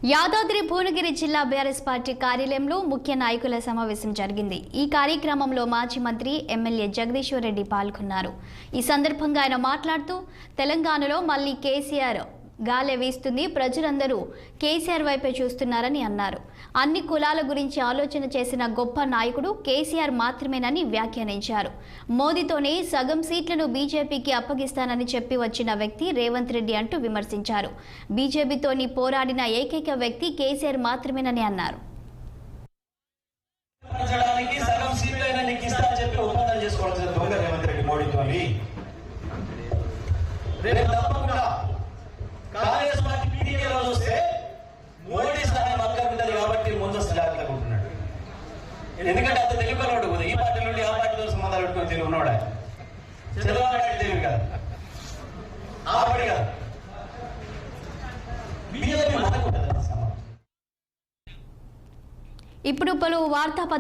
యాదాద్రి భువనగిరి జిల్లా BRS party కార్యాలయంలో ముఖ్య నాయకుల సమావేశం జరిగింది. ఈ కార్యక్రమంలో మాజీ మంత్రి ఎమ్మెల్యే జగదీశ్వర్ రెడ్డి పాల్గొన్నారు. ఈ సందర్భంగా ఆయన మాట్లాడుతూ తెలంగాణలో మళ్లీ కేసీఆర్ గాలే వీస్తుంది, ప్రజలందరూ కేసీఆర్ వైపే చూస్తున్నారని అన్నారు. అన్ని కులాల గురించి ఆలోచన చేసిన గొప్ప నాయకుడు కేసీఆర్ మాత్రమేనని వ్యాఖ్యానించారు. మోదీతోనే సగం సీట్లను బీజేపీకి అప్పగిస్తానని చెప్పి వచ్చిన వ్యక్తి రేవంత్ రెడ్డి అంటూ విమర్శించారు. బీజేపీతోని పోరాడిన ఏకైక వ్యక్తి కేసీఆర్ మాత్రమేనని అన్నారు. కాంగ్రెస్ పార్టీ పీడీఏలో చూస్తే మోడీ సహాయం అక్కర్లేదు కాబట్టి ముందస్తు జాగ్రత్తగా ఉంటున్నాడు. ఎందుకంటే అంత తెలియకున్నాడు కదా, ఈ పార్టీ నుండి ఆ పార్టీతో సంబంధాలు పెట్టుకొని తెలివి ఉన్నాడు. చంద్రబాబు నాయుడు తెలివి కదా, ఆపడి కదా, బీజేపీ మనకు ఇప్పుడు పలు వార్తాపత్రిక